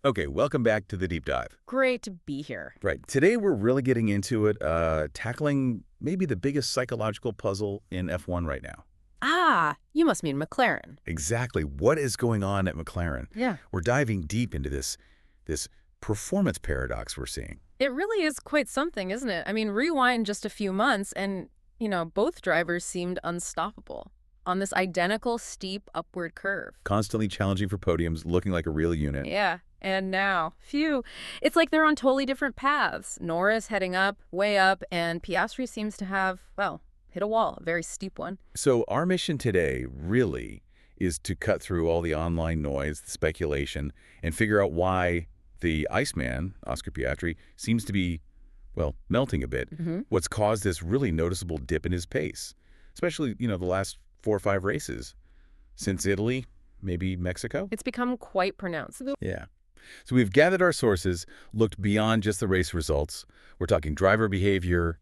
Okay, welcome back to the deep dive. Great to be here. Right, today we're really getting into it, tackling maybe the biggest psychological puzzle in F1 right now. Ah, you must mean McLaren. Exactly, what is going on at McLaren? Yeah. We're diving deep into this performance paradox we're seeing. It really is quite something, isn't it? I mean, rewind just a few months and, both drivers seemed unstoppable on this identical steep upward curve. Constantly challenging for podiums, looking like a real unit. Yeah. And now, phew, it's like they're on totally different paths. Norris heading up, way up, and Piastri seems to have, well, hit a wall, a very steep one. So our mission today really is to cut through all the online noise, the speculation, and figure out why the Iceman, Oscar Piastri, seems to be, well, melting a bit. What's caused this really noticeable dip in his pace, especially, the last 4 or 5 races since Italy, maybe Mexico? It's become quite pronounced. Yeah. So we've gathered our sources, looked beyond just the race results. We're talking driver behavior,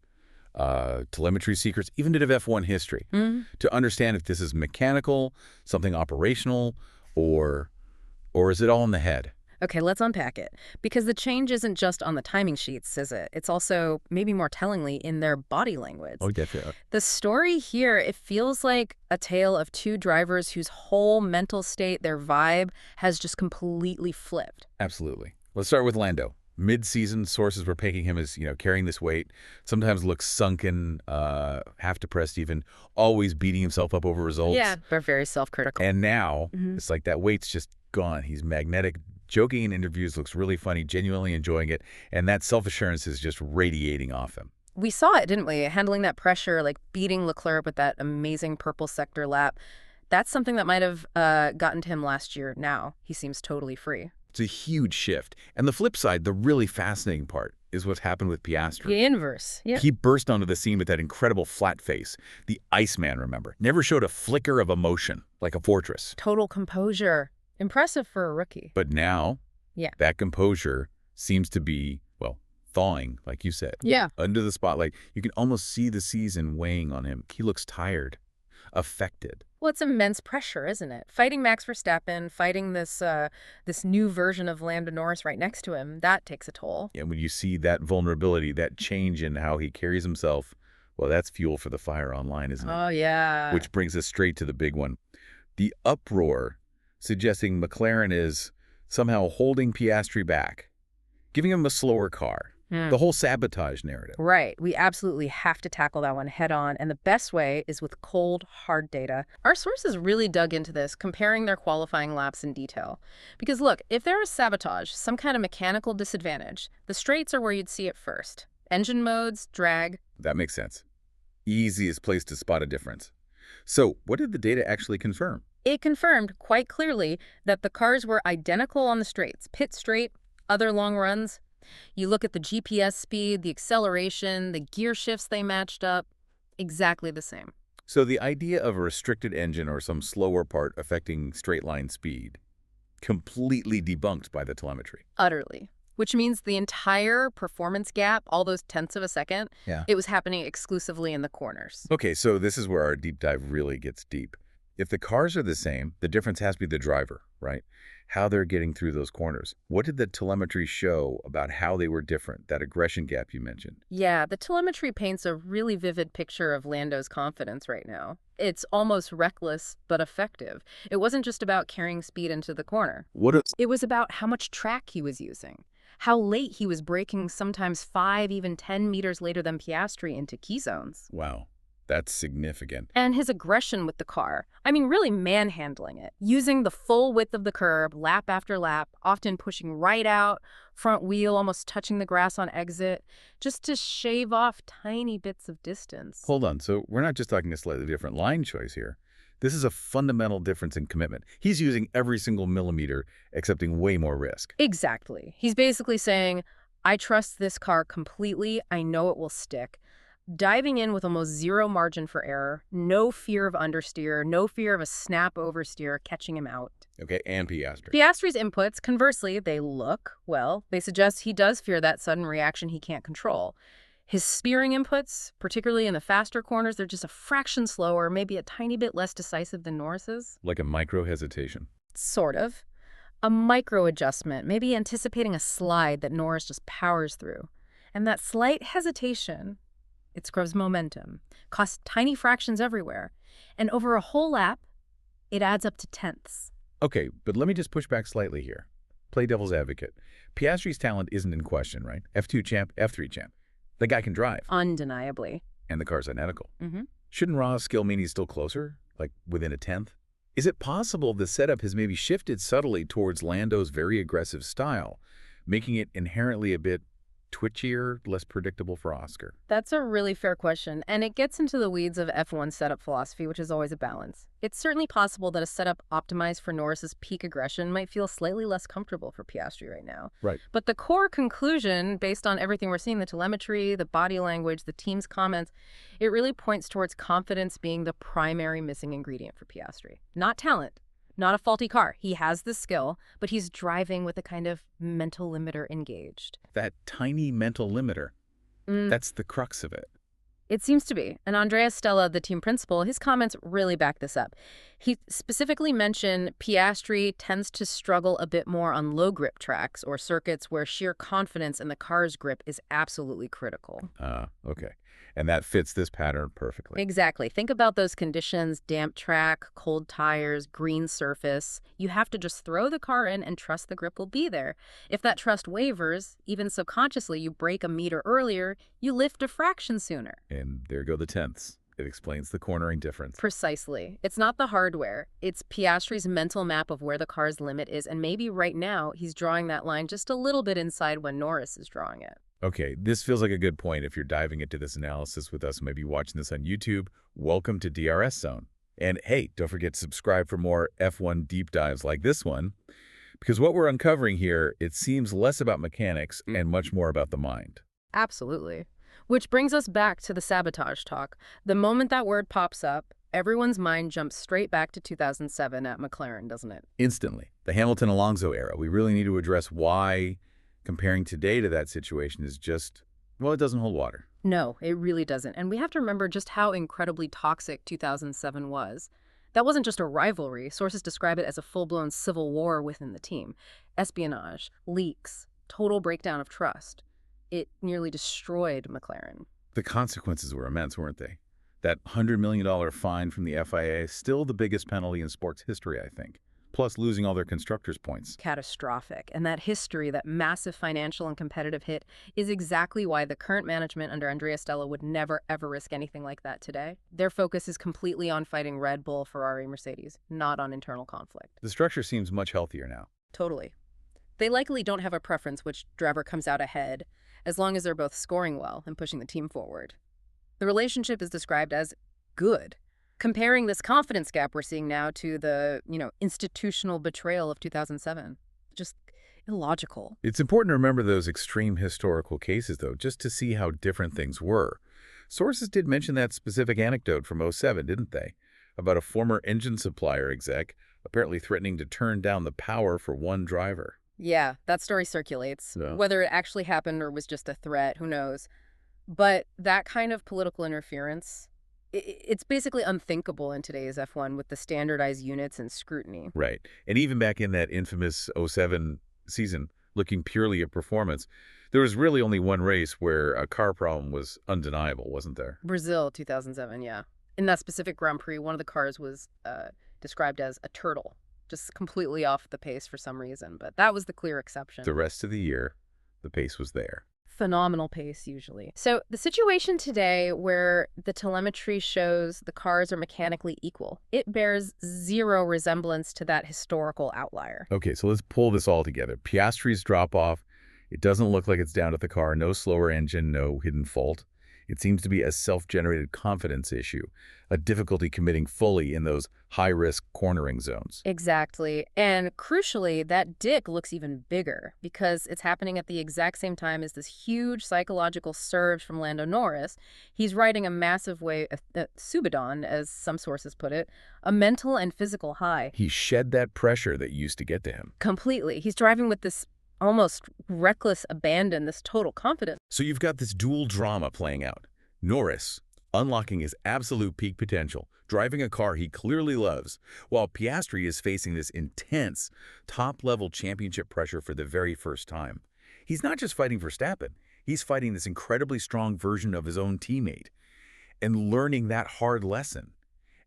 telemetry secrets, even a bit of F1 history, to understand if this is mechanical, something operational, or is it all in the head? Okay, let's unpack it. Because the change isn't just on the timing sheets, is it? It's also, maybe more tellingly, in their body language. Oh, definitely. The story here, it feels like a tale of two drivers whose whole mental state, their vibe, has just completely flipped. Absolutely. Let's start with Lando. Mid-season, sources were pegging him as, carrying this weight, sometimes looks sunken, half depressed even, always beating himself up over results. Yeah, but very self-critical. And now, it's like that weight's just gone. He's magnetic, joking in interviews, looks really funny, genuinely enjoying it, and that self-assurance is just radiating off him. We saw it, didn't we? Handling that pressure, like beating Leclerc with that amazing purple sector lap. That's something that might have gotten to him last year. Now he seems totally free. It's a huge shift. And the flip side, the really fascinating part, is what's happened with Piastri. The inverse, yeah. He burst onto the scene with that incredible flat face. The Iceman, remember, never showed a flicker of emotion, like a fortress. Total composure. Impressive for a rookie. But now, Yeah. that composure seems to be, well, thawing, like you said. Yeah. Under the spotlight. You can almost see the season weighing on him. He looks tired, affected. Well, it's immense pressure, isn't it? Fighting Max Verstappen, fighting this new version of Lando Norris right next to him, that takes a toll. And when you see that vulnerability, that change in how he carries himself, well, that's fuel for the fire online, isn't it? Oh, yeah. Which brings us straight to the big one. The uproar suggesting McLaren is somehow holding Piastri back, giving him a slower car. The whole sabotage narrative. Right. We absolutely have to tackle that one head on, and the best way is with cold, hard data. Our sources really dug into this, comparing their qualifying laps in detail. Because look, if there is sabotage, some kind of mechanical disadvantage, the straights are where you'd see it first. Engine modes, drag. That makes sense. Easiest place to spot a difference. So what did the data actually confirm? It confirmed quite clearly that the cars were identical on the straights. Pit straight, other long runs. You look at the GPS speed, the acceleration, the gear shifts they matched up, exactly the same. So the idea of a restricted engine or some slower part affecting straight line speed, completely debunked by the telemetry. Utterly. Which means the entire performance gap, all those tenths of a second, it was happening exclusively in the corners. Okay, so this is where our deep dive really gets deep. If the cars are the same, the difference has to be the driver, right? How they're getting through those corners. What did the telemetry show about how they were different, that aggression gap you mentioned? Yeah, the telemetry paints a really vivid picture of Lando's confidence right now. It's almost reckless, but effective. It wasn't just about carrying speed into the corner. It was about how much track he was using. How late he was braking, sometimes 5, even 10 meters later than Piastri into key zones. Wow. That's significant. And his aggression with the car. I mean, really manhandling it. Using the full width of the curb, lap after lap, often pushing right out, front wheel almost touching the grass on exit, just to shave off tiny bits of distance. Hold on. So we're not just talking a slightly different line choice here. This is a fundamental difference in commitment. He's using every single millimeter, accepting way more risk. Exactly. He's basically saying, I trust this car completely. I know it will stick. Diving in with almost zero margin for error, no fear of understeer, no fear of a snap oversteer catching him out. Okay, and Piastri. Piastri's inputs, conversely, they suggest he does fear that sudden reaction he can't control. His steering inputs, particularly in the faster corners, they're just a fraction slower, maybe a tiny bit less decisive than Norris's. Like a micro hesitation. Sort of. A micro adjustment, maybe anticipating a slide that Norris just powers through. And that slight hesitation, it scrubs momentum, costs tiny fractions everywhere. And over a whole lap, it adds up to tenths. Okay, but let me just push back slightly here. Play devil's advocate. Piastri's talent isn't in question, right? F2 champ, F3 champ. The guy can drive. Undeniably. And the car's identical. Mm-hmm. Shouldn't raw skill mean he's still closer? Like within a tenth? Is it possible the setup has maybe shifted subtly towards Lando's very aggressive style, making it inherently a bit twitchier, less predictable for Oscar? That's a really fair question, and it gets into the weeds of F1 setup philosophy, which is always a balance. It's certainly possible that a setup optimized for Norris's peak aggression might feel slightly less comfortable for Piastri right now. Right. But the core conclusion, based on everything we're seeing, the telemetry, the body language, the team's comments, it really points towards confidence being the primary missing ingredient for Piastri. Not talent. Not a faulty car. He has the skill, but he's driving with a kind of mental limiter engaged. That tiny mental limiter. That's the crux of it. It seems to be. And Andrea Stella, the team principal, his comments really back this up. He specifically mentioned Piastri tends to struggle a bit more on low grip tracks or circuits where sheer confidence in the car's grip is absolutely critical. Okay. And that fits this pattern perfectly. Exactly. Think about those conditions: damp track, cold tires, green surface. You have to just throw the car in and trust the grip will be there. If that trust wavers, even subconsciously, you brake a meter earlier, you lift a fraction sooner. And there go the tenths. It explains the cornering difference. Precisely. It's not the hardware. It's Piastri's mental map of where the car's limit is, and maybe right now he's drawing that line just a little bit inside when Norris is drawing it. Okay, this feels like a good point if you're diving into this analysis with us, maybe watching this on YouTube. Welcome to DRS Zone. And hey, don't forget to subscribe for more F1 deep dives like this one, because what we're uncovering here, it seems less about mechanics and much more about the mind. Absolutely. Which brings us back to the sabotage talk. The moment that word pops up, everyone's mind jumps straight back to 2007 at McLaren, doesn't it? Instantly. The Hamilton-Alonso era. We really need to address why comparing today to that situation is just, well, it doesn't hold water. No, it really doesn't. And we have to remember just how incredibly toxic 2007 was. That wasn't just a rivalry. Sources describe it as a full-blown civil war within the team. Espionage, leaks, total breakdown of trust. It nearly destroyed McLaren. The consequences were immense, weren't they? That $100 million fine from the FIA, still the biggest penalty in sports history, I think. Plus losing all their constructors' points. Catastrophic. And that history, that massive financial and competitive hit, is exactly why the current management under Andrea Stella would never, ever risk anything like that today. Their focus is completely on fighting Red Bull, Ferrari, Mercedes, not on internal conflict. The structure seems much healthier now. Totally. They likely don't have a preference which driver comes out ahead, as long as they're both scoring well and pushing the team forward. The relationship is described as good. Comparing this confidence gap we're seeing now to the, institutional betrayal of 2007. Just illogical. It's important to remember those extreme historical cases, though, just to see how different things were. Sources did mention that specific anecdote from '07, didn't they? About a former engine supplier exec apparently threatening to turn down the power for one driver. Yeah, that story circulates. Yeah. Whether it actually happened or was just a threat, who knows? But that kind of political interference, it's basically unthinkable in today's F1 with the standardized units and scrutiny. Right. And even back in that infamous '07 season, looking purely at performance, there was really only one race where a car problem was undeniable, wasn't there? Brazil 2007, yeah. In that specific Grand Prix, one of the cars was described as a turtle, just completely off the pace for some reason. But that was the clear exception. The rest of the year, the pace was there. Phenomenal pace, usually. So the situation today where the telemetry shows the cars are mechanically equal, it bears zero resemblance to that historical outlier. Okay, so let's pull this all together. Piastri's drop-off, it doesn't look like it's down to the car. No slower engine, no hidden fault. It seems to be a self-generated confidence issue, a difficulty committing fully in those high-risk cornering zones. Exactly. And crucially, that dick looks even bigger because it's happening at the exact same time as this huge psychological surge from Lando Norris. He's riding a massive wave, Subidon, as some sources put it, a mental and physical high. He shed that pressure that used to get to him. Completely. He's driving with this almost reckless abandon, this total confidence. So you've got this dual drama playing out. Norris, unlocking his absolute peak potential, driving a car he clearly loves, while Piastri is facing this intense, top-level championship pressure for the very first time. He's not just fighting Verstappen, he's fighting this incredibly strong version of his own teammate and learning that hard lesson.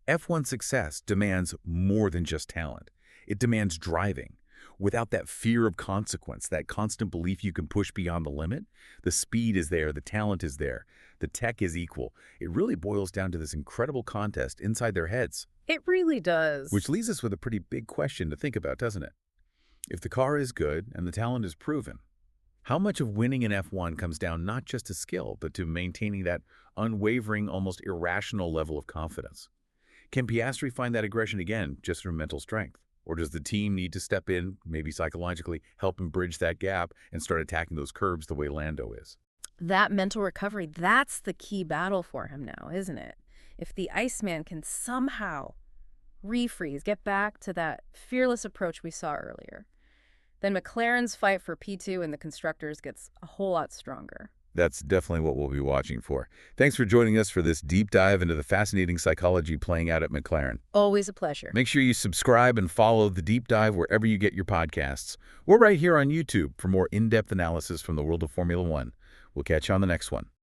F1 success demands more than just talent. It demands driving. Without that fear of consequence, that constant belief you can push beyond the limit, the speed is there, the talent is there, the tech is equal. It really boils down to this incredible contest inside their heads. It really does. Which leaves us with a pretty big question to think about, doesn't it? If the car is good and the talent is proven, how much of winning in F1 comes down not just to skill, but to maintaining that unwavering, almost irrational level of confidence? Can Piastri find that aggression again just through mental strength? Or does the team need to step in, maybe psychologically, help him bridge that gap and start attacking those curbs the way Lando is? That mental recovery, that's the key battle for him now, isn't it? If the Iceman can somehow refreeze, get back to that fearless approach we saw earlier, then McLaren's fight for P2 and the constructors gets a whole lot stronger. That's definitely what we'll be watching for. Thanks for joining us for this deep dive into the fascinating psychology playing out at McLaren. Always a pleasure. Make sure you subscribe and follow The Deep Dive wherever you get your podcasts. We're right here on YouTube for more in-depth analysis from the world of Formula One. We'll catch you on the next one.